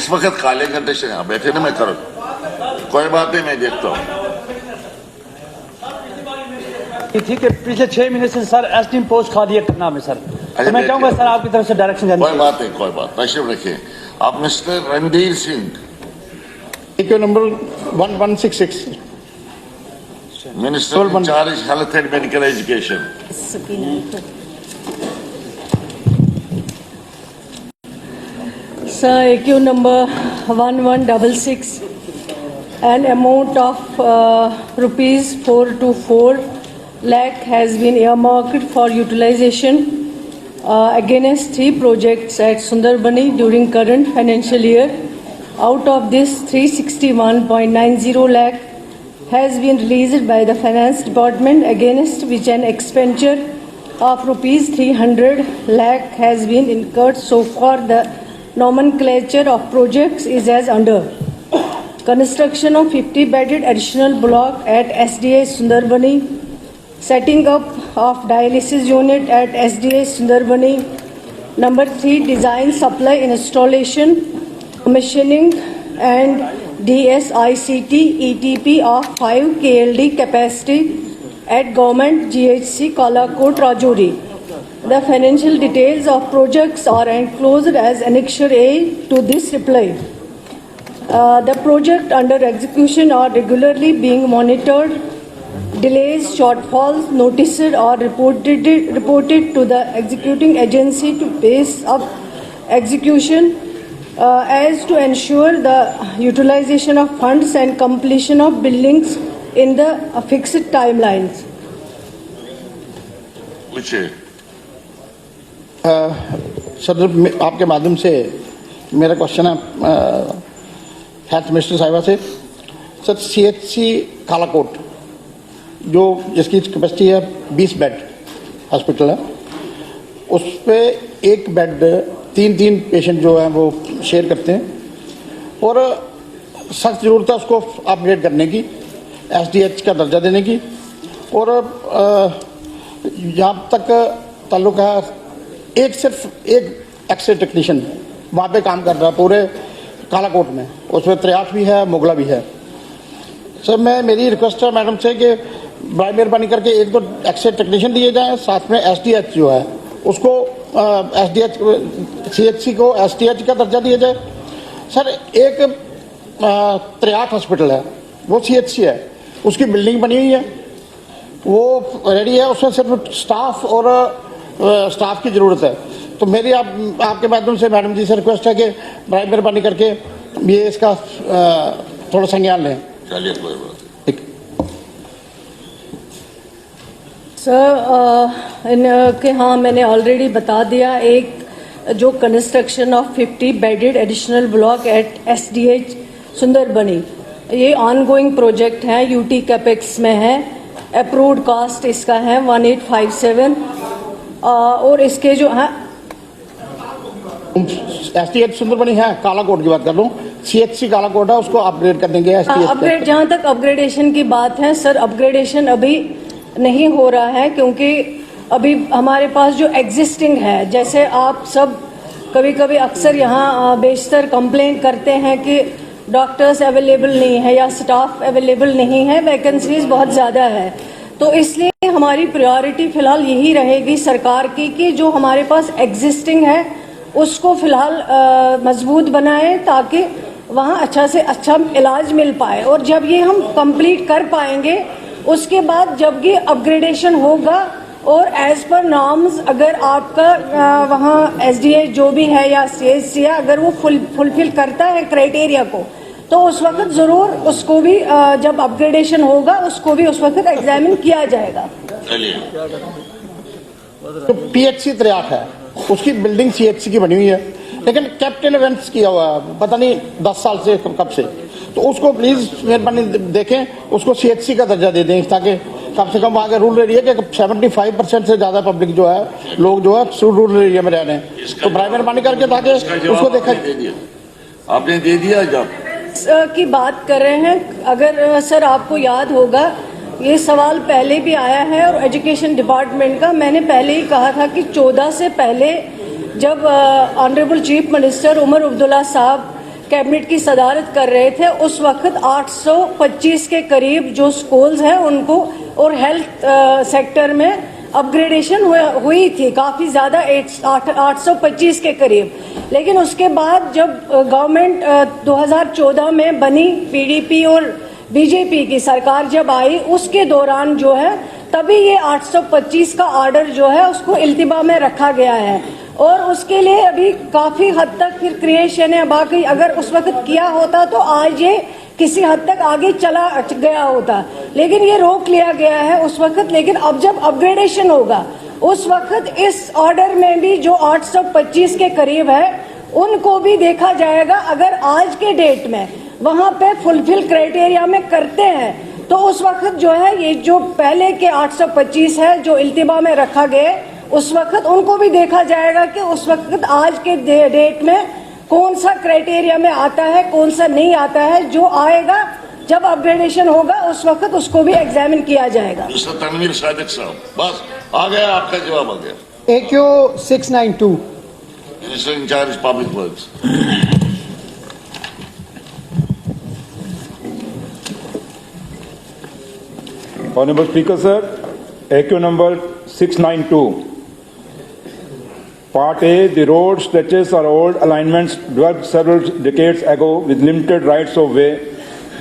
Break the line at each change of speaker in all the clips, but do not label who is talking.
इस वक्त काले घंटे से यहाँ बैठे ना, मैं करो कोई बात नहीं, मैं देखता हूँ।
ठीक है, पिछले 6 महीने से सर एसडीएम पोस्ट खाली करना है सर, तो मैं चाहूंगा सर आपकी तरफ से डायरेक्शन जानी।
कोई बात नहीं, कोई बात, तशरीफ रखिए आप। Mister Randhir Singh,
number 1166,
minister in charge health and medical education.
Sir, AQ number 1166, an amount of rupees 424 lakh has been earmarked for utilization against 3 projects at Sundarbani during current financial year. Out of this, 361.90 lakh has been released by the Finance Department, against which an expenditure of rupees 300 lakh has been incurred so far. The nomenclature of projects is as under: construction of 50-bedded additional block at SDA Sundarbani, setting up of dialysis unit at SDA Sundarbani. Number 3, design, supply, installation, commissioning and DSICT ETP of 5 KLD capacity at Government GHC Kalakot Rajouri. The financial details of projects are enclosed as Annexure A to this reply. The project under execution are regularly being monitored. Delays, shortfalls noticed or reported to the executing agency to pace up execution as to ensure the utilization of funds and completion of buildings in the fixed timelines.
Sir, आपके माध्यम से मेरा question है health minister साहिबा से। Sir, CHC Kalakot जो जिसकी capacity है 20 बेड हॉस्पिटल है, उस पर 1 बेड 3 पेशेंट जो हैं वो शेयर करते हैं और सख्त ज़रूरत है उसको अपग्रेड करने की, SDH का दर्जा देने की। और जहाँ तक ताल्लुक है, सिर्फ एक एक्सरे टेक्नीशियन वहाँ पे काम कर रहा है पूरे कालाकोट में, उसमें 63 भी है, मुगला भी है। सर, मेरी रिक्वेस्ट है मैडम से कि बड़ी मेहरबानी करके 1-2 एक्सरे टेक्नीशियन दिए जाएं, साथ में SDH जो है उसको SDH CHC को SDH का दर्जा दिया जाए। सर, एक 63 हॉस्पिटल है, वो CHC है, उसकी बिल्डिंग बनी हुई है, वो रेडी है, उसमें सिर्फ स्टाफ की ज़रूरत है। तो मेरी आपके माध्यम से मैडम जी से रिक्वेस्ट है कि बड़ी मेहरबानी करके ये इसका थोड़ा संज्ञान लें।
चलिए, कोई बात
ठीक।
सर, हाँ, मैंने ऑलरेडी बता दिया। एक जो construction of 50 bedded additional block at SDH Sunderbani, ये ऑनगोइंग प्रोजेक्ट है, UT कैपेक्स में है, अप्रूव्ड कास्ट इसका है 1857 और इसके जो है
SDH सुंदरबनी है, कालाकोट की बात कर रहा हूँ, CHC कालाकोट है, उसको अपग्रेड कर देंगे।
अपग्रेड, जहाँ तक अपग्रेडेशन की बात है सर, अपग्रेडेशन अभी नहीं हो रहा है क्योंकि अभी हमारे पास जो एग्जिस्टिंग है, जैसे आप सब कभी कभी अक्सर यहाँ बेशतर कंप्लेंट करते हैं कि डॉक्टर्स अवेलेबल नहीं है या स्टाफ अवेलेबल नहीं है, वैकेंसीज बहुत ज़्यादा है। तो इसलिए हमारी प्रायोरिटी फ़िलहाल यही रहेगी सरकार की कि जो हमारे पास एग्जिस्टिंग है उसको फ़िलहाल मजबूत बनाएं ताकि वहाँ अच्छा से अच्छा इलाज मिल पाए। और जब ये हम कंप्लीट कर पाएंगे उसके बाद जब ये अपग्रेडेशन होगा और एज पर नॉर्म्स अगर आपका वहाँ SDH जो भी है या CHC है, अगर वो फुलफिल करता है क्राइटेरिया को, तो उस वक्त ज़रूर उसको भी जब अपग्रेडेशन होगा उसको भी उस वक्त एग्जामिन किया जाएगा।
तो PHC 63 है, उसकी बिल्डिंग CHC की बनी हुई है, लेकिन कैपिटल इवेंट्स किया हुआ है, पता नहीं 10 साल से कब से। तो उसको प्लीज़ मेहरबानी देखें, उसको CHC का दर्जा दे दें ताकि कम से कम वहाँ के रूरल एरिया के 75% से ज़्यादा पब्लिक जो है, लोग जो है रूरल एरिया में रह रहे हैं, तो बड़ी मेहरबानी करके ताकि उसको देखा।
आपने दे दिया जब
की बात कर रहे हैं, अगर सर आपको याद होगा ये सवाल पहले भी आया है और एजुकेशन डिपार्टमेंट का मैंने पहले ही कहा था कि 14 से पहले जब honourable chief minister Omar Abdullah साहब कैबिनेट की सदारत कर रहे थे, उस वक्त 825 के करीब जो स्कूल्स हैं उनको और हेल्थ सेक्टर में अपग्रेडेशन हुई थी, काफ़ी ज़्यादा 825 के करीब। लेकिन उसके बाद जब गवर्नमेंट 2014 में बनी, पीडीपी और बीजेपी की सरकार जब आई, उसके दौरान जो है तभी ये 825 का ऑर्डर जो है उसको इल्तिबा में रखा गया है और उसके लिए अभी काफ़ी हद तक फिर क्रिएशन है। बाकी अगर उस वक्त किया होता तो आज ये किसी हद तक आगे चला गया होता, लेकिन ये रोक लिया गया है उस वक्त। लेकिन अब जब अपग्रेडेशन होगा उस वक्त इस ऑर्डर में भी जो 825 के करीब है उनको भी देखा जाएगा। अगर आज के डेट में वहां पे फुलफिल क्राइटेरिया में करते हैं तो उस वक्त जो है ये जो पहले के 825 है जो इल्तिबा में रखा गया उस वक्त उनको भी देखा जाएगा कि उस वक्त आज के डेट में कौन सा क्राइटेरिया में आता है, कौन सा नहीं आता है। जो आएगा जब अपग्रेडेशन होगा उस वक्त उसको भी एग्जामिन किया जाएगा।
मिस्टर तनवीर सादिक साहब, बस आ गया, आपका जवाब आ गया।
AQ 692.
Minister in charge public works.
Honorable Speaker, sir, AQ number 692. Part A, the road stretches are old alignments developed several decades ago with limited rights of way.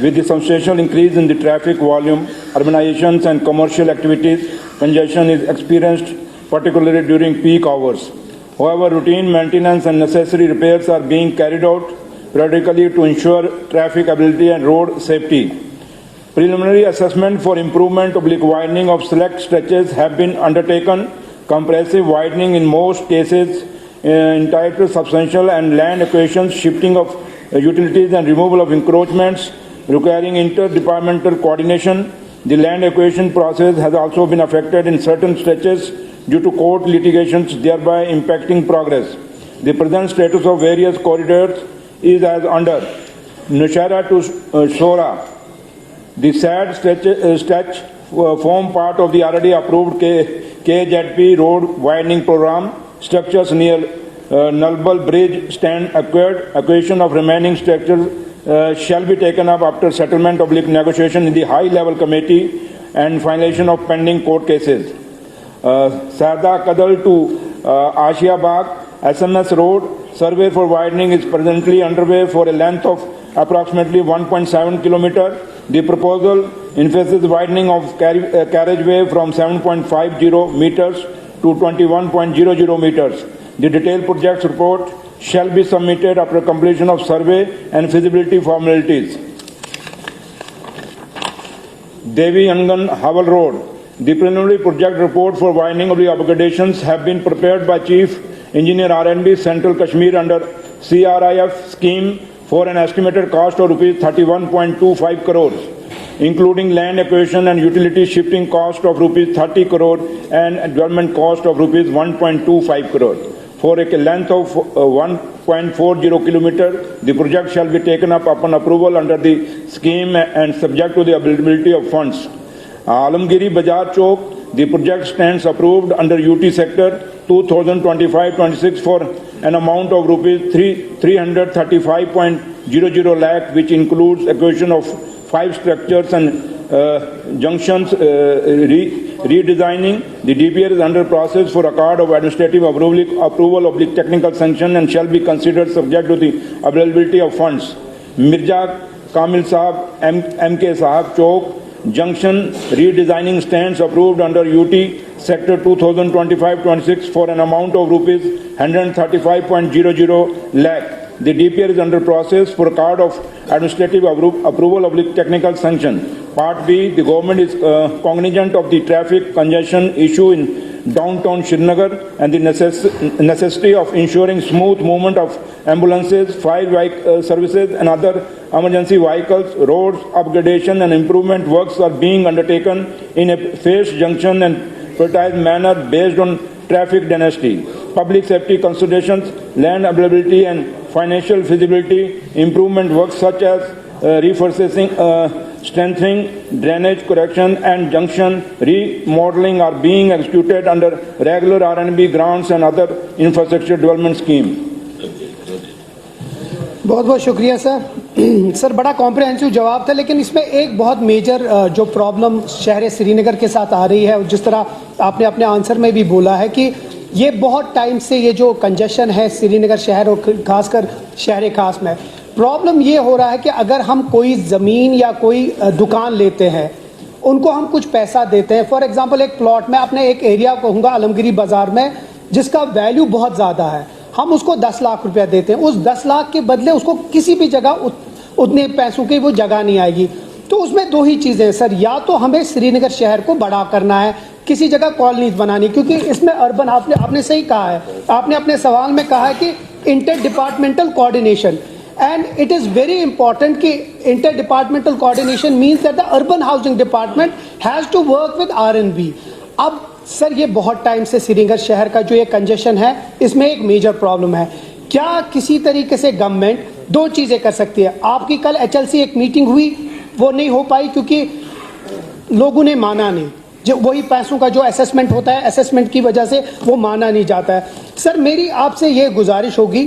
With the substantial increase in the traffic volume, urbanizations and commercial activities, congestion is experienced particularly during peak hours. However, routine maintenance and necessary repairs are being carried out periodically to ensure traffic ability and road safety. Preliminary assessment for improvement oblique widening of select stretches have been undertaken. Comprehensive widening in most cases entitled substantial and land acquisitions, shifting of utilities and removal of encroachments requiring interdepartmental coordination. The land acquisition process has also been affected in certain stretches due to court litigations, thereby impacting progress. The present status of various corridors is as under. Nushara to Shora. The sad stretch form part of the already approved KZP road widening program. Structures near Nalbal Bridge stand acquired. Acquisition of remaining structures shall be taken up after settlement of negotiation in the high-level committee and finalization of pending court cases. Sarda Kadal to Ashia Bagh SMS Road survey for widening is presently underway for a length of approximately 1.7 kilometer. The proposal emphasizes widening of carriageway from 7.50 meters to 21.00 meters. The detailed project report shall be submitted after completion of survey and feasibility formalities. Devi Angan Haval Road. The preliminary project report for widening of the upgradations have been prepared by Chief Engineer R&B Central Kashmir under CRIF scheme for an estimated cost of rupees 31.25 crores, including land acquisition and utility shifting cost of rupees 30 crore and development cost of rupees 1.25 crore. For a length of 1.40 kilometer, the project shall be taken up upon approval under the scheme and subject to the availability of funds. Alamgiri Bajar Chowk, the project stands approved under UT sector 2025-26 for an amount of rupees 335.00 lakh, which includes acquisition of 5 structures and junctions redesigning. The DPR is under process for accord of administrative approval of the technical sanction and shall be considered subject to the availability of funds. Mirza Kamil Sahab, MK Sahab Chowk, junction redesigning stands approved under UT sector 2025-26 for an amount of rupees 135.00 lakh. The DPR is under process for card of administrative approval of the technical sanction. Part B, the government is cognizant of the traffic congestion issue in downtown Srinagar and the necessity of ensuring smooth movement of ambulances, fire services and other emergency vehicles. Roads upgradation and improvement works are being undertaken in a phased junction and prioritized manner based on traffic density, public safety considerations, land availability and financial feasibility. Improvement works such as reforesting, strengthening, drainage correction and junction remodeling are being executed under regular R&B grants and other infrastructure development scheme.
बहुत बहुत शुक्रिया sir. Sir बड़ा comprehensive जवाब था, लेकिन इसमें एक बहुत मेजर जो प्रॉब्लम शहर श्रीनगर के साथ आ रही है, और जिस तरह आपने अपने आंसर में भी बोला है कि ये बहुत टाइम से ये जो कंजेशन है श्रीनगर शहर और खासकर शहर खास में, प्रॉब्लम ये हो रहा है कि अगर हम कोई ज़मीन या कोई दुकान लेते हैं, उनको हम कुछ पैसा देते हैं। फॉर एग्जांपल एक प्लॉट में अपने एक एरिया कहूँगा आलमगिरी बाज़ार में, जिसका वैल्यू बहुत ज़्यादा है, हम उसको 10 लाख रुपया देते हैं। उस 10 लाख के बदले उसको किसी भी जगह उतने पैसों की वो जगह नहीं आएगी। तो उसमें दो ही चीज़ें हैं सर, या तो हमें श्रीनगर शहर को बड़ा करना है, किसी जगह कॉलोनीज बनानी, क्योंकि इसमें अर्बन, आपने सही कहा है, आपने अपने सवाल में कहा है कि inter departmental coordination, and it is very important कि inter departmental coordination means that the urban housing department has to work with R&B। अब सर ये बहुत टाइम से श्रीनगर शहर का जो ये कंजेशन है, इसमें एक मेजर प्रॉब्लम है। क्या किसी तरीके से गवर्नमेंट दो चीज़ें कर सकती है? आपकी कल HLC एक मीटिंग हुई, वो नहीं हो पाई क्योंकि लोगों ने माना नहीं, जो वही पैसों का जो असेसमेंट होता है, असेसमेंट की वजह से वो माना नहीं जाता है। सर मेरी आपसे ये गुजारिश होगी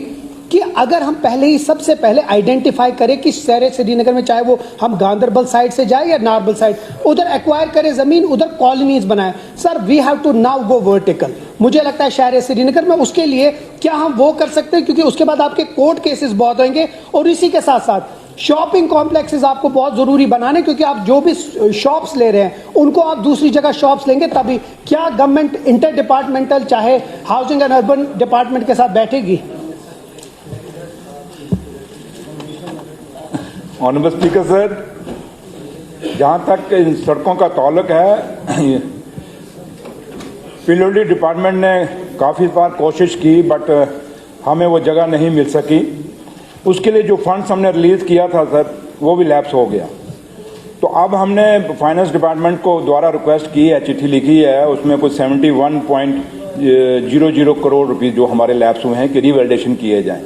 कि अगर हम पहले ही सबसे पहले आइडेंटिफाई करें कि शहर श्रीनगर में, चाहे वो हम गांधरबल साइड से जाए या नारबल साइड, उधर एक्वायर करें ज़मीन, उधर कॉलोनीज बनाएं। Sir we have to now go vertical. मुझे लगता है शहर श्रीनगर में उसके लिए क्या हम वो कर सकते हैं, क्योंकि उसके बाद आपके कोर्ट केसेस बहुत होंगे, और इसी के साथ साथ शॉपिंग कॉम्प्लेक्सेस आपको बहुत ज़रूरी बनाने, क्योंकि आप जो भी शॉप्स ले रहे हैं उनको आप दूसरी जगह शॉप्स लेंगे तभी। क्या गवर्नमेंट इंटर डिपार्टमेंटल चाहे हाउसिंग एंड अर्बन डिपार्टमेंट के साथ बैठेगी?
ऑनरेबल स्पीकर सर, जहाँ तक इन सड़कों का ताल्लुक है, पीडब्ल्यूडी डिपार्टमेंट ने काफ़ी बार कोशिश की, बट हमें वो जगह नहीं मिल सकी। उसके लिए जो फंड्स हमने रिलीज़ किया था सर, वो भी लैप्स हो गया। तो अब हमने फाइनेंस डिपार्टमेंट को द्वारा रिक्वेस्ट की है, चिट्ठी लिखी है, उसमें कुछ 71.00 करोड़ रुपये जो हमारे लैप्स हुए हैं कि रिवैलिडेशन किए जाएँ।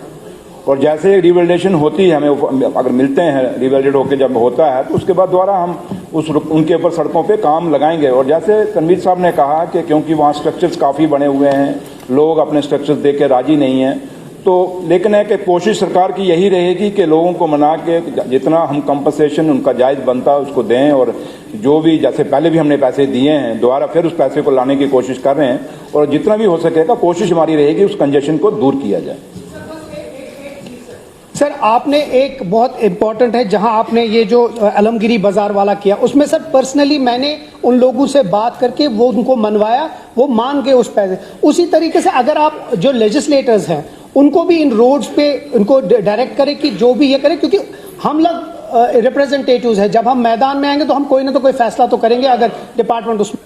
और जैसे रिवैलिडेशन होती है, हमें अगर मिलते हैं, रिवैलिडेट होकर जब होता है, तो उसके बाद द्वारा हम उनके ऊपर सड़कों पे काम लगाएंगे। और जैसे तनवीर साहब ने कहा कि क्योंकि वहाँ स्ट्रक्चर्स काफ़ी बने हुए हैं, लोग अपने स्ट्रक्चर्स देख के राजी नहीं हैं, तो लेकिन है कि कोशिश सरकार की यही रहेगी कि लोगों को मना के जितना हम कंपनसेशन उनका जायज़ बनता है उसको दें, और जो भी जैसे पहले भी हमने पैसे दिए हैं, दोबारा फिर उस पैसे को लाने की कोशिश कर रहे हैं, और जितना भी हो सकेगा कोशिश हमारी रहेगी उस कंजेशन को दूर किया जाए।
सर आपने एक बहुत इम्पॉर्टेंट है, जहां आपने ये जो आलमगिरी बाजार वाला किया, उसमें सर पर्सनली मैंने उन लोगों से बात करके वो उनको मनवाया, वो मान गए उस पैसे। उसी तरीके से अगर आप जो लेजिस्लेटर्स हैं उनको भी इन रोड्स पे उनको डायरेक्ट करें कि जो भी ये करें, क्योंकि हम लोग रिप्रेजेंटेटिव्स हैं, जब हम मैदान में आएंगे तो हम कोई ना तो कोई फैसला तो करेंगे। अगर डिपार्टमेंट उसमें,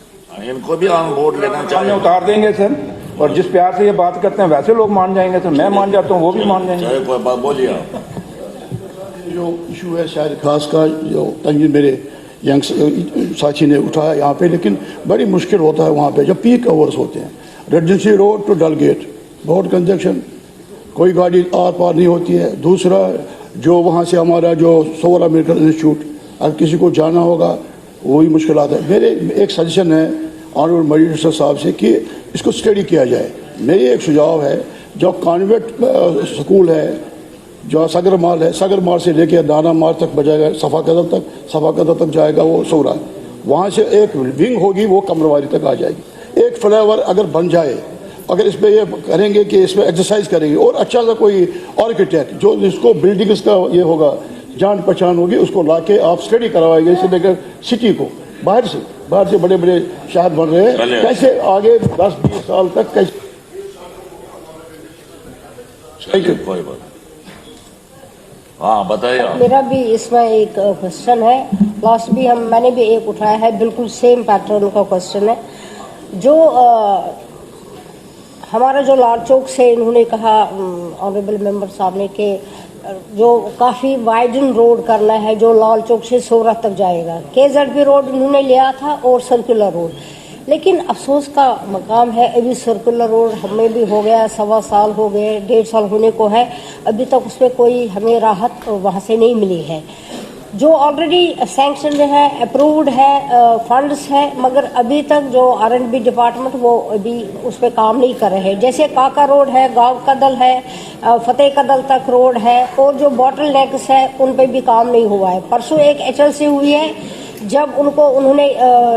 इनको भी ऑन बोर्ड लेना चाहिए,
उतार देंगे सर, और जिस प्यार से ये बात करते हैं वैसे लोग मान जाएंगे। तो मैं मान जाता हूँ, वो भी मान जाएंगे।
कोई बात बोलिए आप।
जो इशू है शहर खास का, जो तंजीर मेरे यंग साथी ने उठाया यहाँ पे, लेकिन बड़ी मुश्किल होता है वहाँ पे जब पीक आवर्स होते हैं। Residency road to Dal gate बहुत कंजक्शन, कोई गाड़ी आर पार नहीं होती है। दूसरा जो वहाँ से हमारा जो सोवरा मेडिकल इंस्टीट्यूट, अगर किसी को जाना होगा वही मुश्किल आता है। मेरे एक सजेशन है ऑनरेबल मजिस्ट्रेट साहब से कि इसको स्टडी किया जाए। मेरी एक सुझाव है, जो कॉन्वेंट स्कूल है, जो सगर माल है, सगर माल से लेकर दाना माल तक बजाएगा, सफा कदम तक जाएगा वो सोरा, वहाँ से एक विंग होगी वो कमरवारी तक आ जाएगी। एक फ्लाईओवर अगर बन जाए, अगर इसमें ये करेंगे कि इसमें एक्सरसाइज करेंगे, और अच्छा सा कोई आर्किटेक्ट जो इसको बिल्डिंग्स का ये होगा, जान पहचान होगी, उसको लाके आप स्टडी करवाएंगे, इसे लेकर सिटी को बाहर से बड़े बड़े शहर बन रहे हैं, कैसे आगे 10-20 साल तक कैसे।
कोई बात, हाँ बताइए।
मेरा भी इसमें एक क्वेश्चन है, लास्ट भी मैंने भी एक उठाया है, बिल्कुल सेम पैटर्न का क्वेश्चन है। जो हमारा जो लाल चौक से इन्होंने कहा ऑनरेबल मेंबर साहब ने कि जो काफ़ी वाइडन रोड करना है, जो लाल चौक से सोरा तक जाएगा। KZB रोड इन्होंने लिया था और सर्कुलर रोड, लेकिन अफसोस का मकाम है अभी सर्कुलर रोड हमें भी हो गया, 1.25 साल हो गए, 1.5 साल होने को है, अभी तक उसमें कोई हमें राहत वहाँ से नहीं मिली है। जो ऑलरेडी सैंक्शन है, अप्रूव्ड है, फंड्स है, मगर अभी तक जो R&B डिपार्टमेंट वो अभी उस पर काम नहीं कर रहे हैं। जैसे काका रोड है, गांव कदल है, फतेह कदल तक रोड है, और जो बॉटल नेक्स है उन पे भी काम नहीं हुआ है। परसों एक HLC हुई है, जब उन्होंने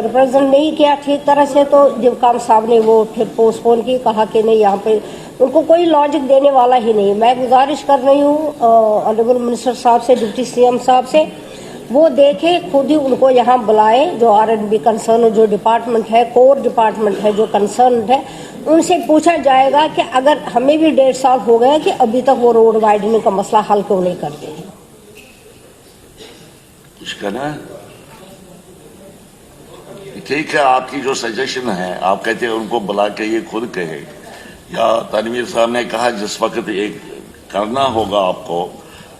रिप्रेजेंट नहीं किया ठीक तरह से, तो दिवकाम साहब ने वो फिर पोस्टपोन की, कहा कि नहीं यहाँ पे उनको कोई लॉजिक देने वाला ही नहीं। मैं गुजारिश कर रही हूँ ऑनरेबल मिनिस्टर साहब से, डिप्टी CM साहब से, वो देखे खुद ही उनको यहाँ बुलाए, जो R&B कंसर्न जो डिपार्टमेंट है, कोर डिपार्टमेंट है जो कंसर्न है, उनसे पूछा जाएगा कि अगर हमें भी 1.5 साल हो गए कि अभी तक वो रोड वाइडनिंग का मसला हल क्यों नहीं करते हैं।
कुछ कहना ठीक है, आपकी जो सजेशन है, आप कहते हैं उनको बुला के ये खुद कहे, या तनवीर साहब ने कहा जिस वक्त एक करना होगा आपको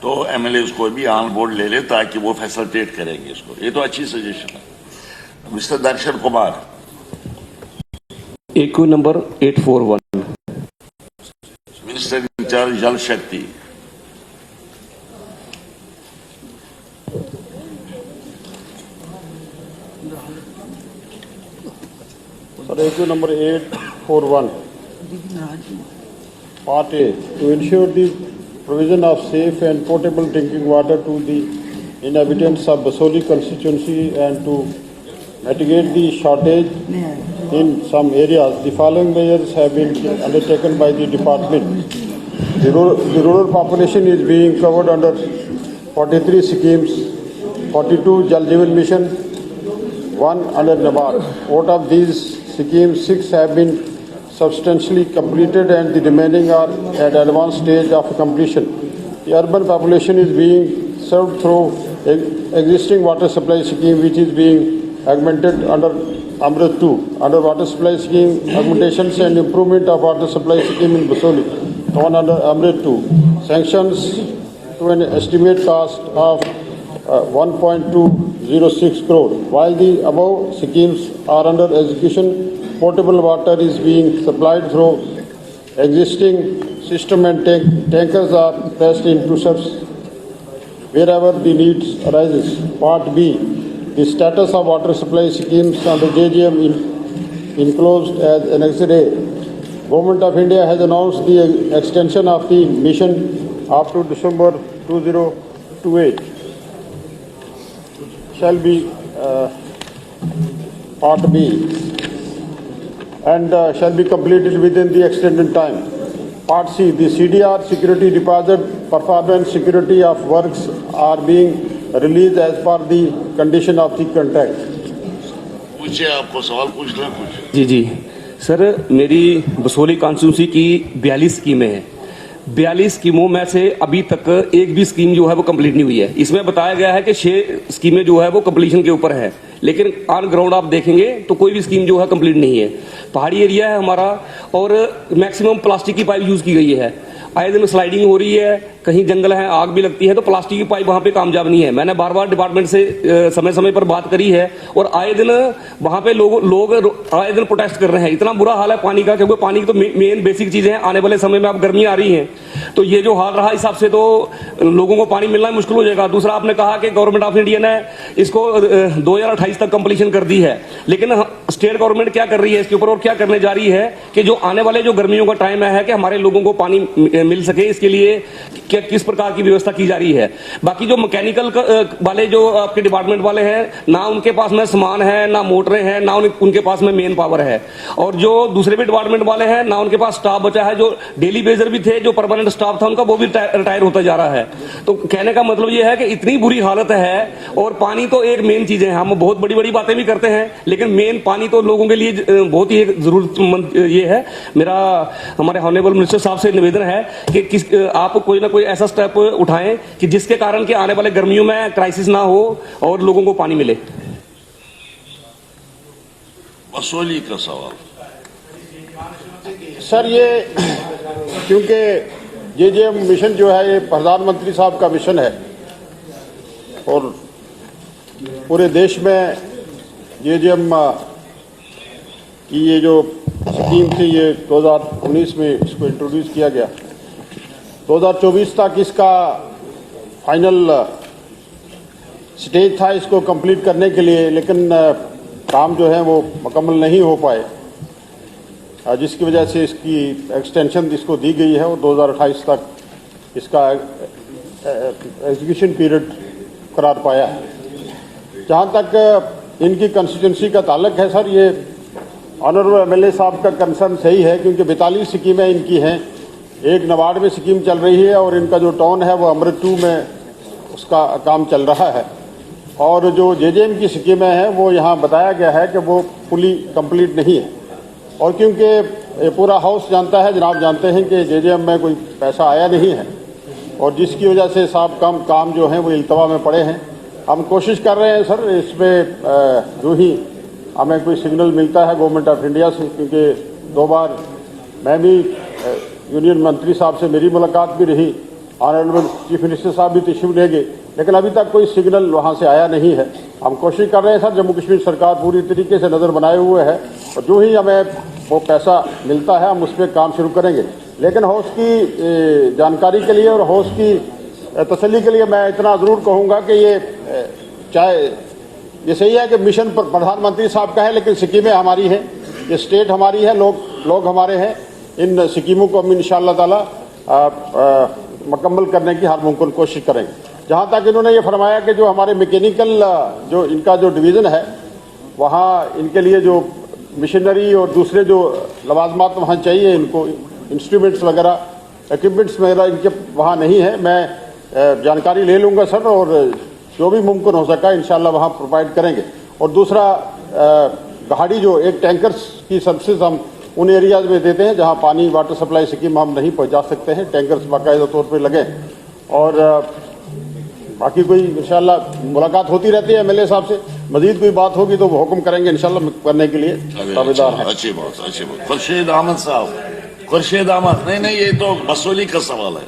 तो MLA उसको भी ऑन बोर्ड ले ले ताकि वो फैसिलिटेट करेंगे इसको। ये तो अच्छी सजेशन है। Mister Darshan Kumar,
EQ number 841,
minister in charge Jal Shakti.
Sir, EQ number 841, Part A, to ensure the provision of safe and potable drinking water to the inhabitants of Basoli constituency and to mitigate the shortage in some areas, the following measures have been undertaken by the department. The rural population is being covered under 43 schemes, 42 Jal Jeevan Mission, 1 under NABARD. Out of these schemes, 6 have been substantially completed and the remaining are at advanced stage of completion. The urban population is being served through existing water supply scheme which is being augmented under Amrit 2. Under water supply scheme, augmentations and improvement of water supply scheme in Basoli, one under Amrit 2. Sanctions to an estimate cost of 1.206 crore. While the above schemes are under execution, potable water is being supplied through existing system and tankers are placed into subs wherever the needs arises. Part B, the status of water supply schemes under JGM enclosed as Annex A. Government of India has announced the extension of the mission up to December 2028. Shall be Part B and shall be completed within the extended time. Part C, the CDR security deposit performance security of works are being released as per the condition of the contract.
पूछे, आपको सवाल पूछ लें कुछ।
जी sir, मेरी Basoli constituency की 42 स्कीमें हैं। 42 स्कीमों में से अभी तक एक भी स्कीम जो है वो कंप्लीट नहीं हुई है। इसमें बताया गया है कि 6 स्कीमें जो है वो कंप्लीशन के ऊपर है, लेकिन ऑन ग्राउंड आप देखेंगे तो कोई भी स्कीम जो है कंप्लीट नहीं है। पहाड़ी एरिया है हमारा और मैक्सिमम प्लास्टिक की पाइप यूज की गई है। आए दिन स्लाइडिंग हो रही है, कहीं जंगल है, आग भी लगती है, तो प्लास्टिक की पाइप वहां पे कामयाब नहीं है। मैंने बार बार डिपार्टमेंट से समय समय पर बात करी है और आए दिन वहां पे लोग आए दिन प्रोटेस्ट कर रहे हैं। इतना बुरा हाल है पानी का, क्योंकि पानी की तो मेन बेसिक चीजें हैं। आने वाले समय में अब गर्मी आ रही है तो ये जो हाल रहा, इस हिसाब से तो लोगों को पानी मिलना मुश्किल हो जाएगा। दूसरा, आपने कहा कि गवर्नमेंट ऑफ इंडिया ने इसको 2028 तक कंप्लीशन कर दी है, लेकिन स्टेट गवर्नमेंट क्या कर रही है इसके ऊपर और क्या करने जा रही है कि जो आने वाले जो गर्मियों का टाइम है कि हमारे लोगों को पानी मिल सके, इसके लिए किस प्रकार की व्यवस्था की जा रही है। बाकी जो मैकेनिकल वाले जो आपके डिपार्टमेंट वाले हैं, ना उनके पास में सामान है, ना मोटरें हैं, ना उनके पास में मेन पावर है, और जो दूसरे भी डिपार्टमेंट वाले हैं ना उनके पास स्टाफ बचा है। जो डेली बेजर भी थे, जो परमानेंट स्टाफ था उनका, वो भी रिटायर होता जा रहा है। तो कहने का मतलब ये है कि इतनी बुरी हालत है, और पानी तो एक मेन चीज है। हम बहुत बड़ी बड़ी बातें भी करते हैं, लेकिन मेन पानी तो लोगों के लिए बहुत ही जरूरतमंद ये है। मेरा हमारे ऑनरेबल मिनिस्टर साहब से निवेदन है कि आप कोई ना कोई ऐसा स्टेप उठाएं कि जिसके कारण कि आने वाले गर्मियों में क्राइसिस ना हो और लोगों को पानी मिले।
बसोली का सवाल
सर, ये क्योंकि JJM मिशन जो है ये प्रधानमंत्री साहब का मिशन है और पूरे देश में JJM की ये जो स्कीम थी ये 2019 में इसको इंट्रोड्यूस किया गया। 2024 तक इसका फाइनल स्टेज था इसको कंप्लीट करने के लिए, लेकिन काम जो है वो मुकम्मल नहीं हो पाए, जिसकी वजह से इसकी एक्सटेंशन इसको दी गई है और 2028 तक इसका एग्जीक्यूशन पीरियड करार पाया है। जहाँ तक इनकी कंस्टिट्यूंसी का ताल्लुक है सर, ये ऑनरेबल एमएलए साहब का कंसर्न सही है, क्योंकि 42 स्कीमें इनकी हैं। एक नबार्ड में स्कीम चल रही है और इनका जो टाउन है वो अमृत 2 में उसका काम चल रहा है, और जो जेजेएम की स्कीमें हैं वो यहाँ बताया गया है कि वो फुली कंप्लीट नहीं है। और क्योंकि ये पूरा हाउस जानता है, जनाब जानते हैं कि जेजेएम में कोई पैसा आया नहीं है, और जिसकी वजह से साहब काम जो हैं वो इल्तवा में पड़े हैं। हम कोशिश कर रहे हैं सर, इसमें जो ही हमें कोई सिग्नल मिलता है गवर्नमेंट ऑफ इंडिया से, क्योंकि 2 बार मैं भी यूनियन मंत्री साहब से मेरी मुलाकात भी रही, ऑनरेबल चीफ मिनिस्टर साहब भी तशरीफ ले गए, लेकिन अभी तक कोई सिग्नल वहाँ से आया नहीं है। हम कोशिश कर रहे हैं सर, जम्मू कश्मीर सरकार पूरी तरीके से नज़र बनाए हुए है, और जो ही हमें वो पैसा मिलता है हम उस पर काम शुरू करेंगे। लेकिन हाउस की जानकारी के लिए और हाउस की तसल्ली के लिए मैं इतना ज़रूर कहूँगा कि ये चाहे ये सही है कि मिशन पर प्रधानमंत्री साहब का है, लेकिन स्कीमें हमारी हैं, ये स्टेट हमारी है, लोग हमारे हैं। इन स्कीमों को हम इंशाअल्लाह ताला मुकम्मल करने की हर मुमकिन कोशिश करेंगे। जहाँ तक इन्होंने ये फरमाया कि जो हमारे मैकेनिकल जो इनका जो डिवीज़न है, वहाँ इनके लिए जो मशीनरी और दूसरे जो लवाजमात वहाँ चाहिए, इनको इंस्ट्रूमेंट्स वगैरह इक्विपमेंट्स वगैरह इनके वहाँ नहीं है। मैं जानकारी ले लूँगा सर, और जो भी मुमकिन हो सका इंशाअल्लाह वहाँ प्रोवाइड करेंगे। और दूसरा गाड़ी जो एक टैंकर्स की सर्विसेज हम उन एरियाज में देते हैं जहाँ पानी वाटर सप्लाई स्कीम हम नहीं पहुँचा सकते हैं, टैंकर्स बाकायदा तौर पर लगे। और बाकी कोई इंशाअल्लाह मुलाकात होती रहती है एमएलए साहब से, मजीद कोई बात होगी तो वो हुक्म करेंगे इंशाअल्लाह करने के लिए ताबेदार हैं।
अच्छी बात। खुर्शीद अहमद साहब, खुर्शीद अहमद, नहीं ये तो बसोली का सवाल है।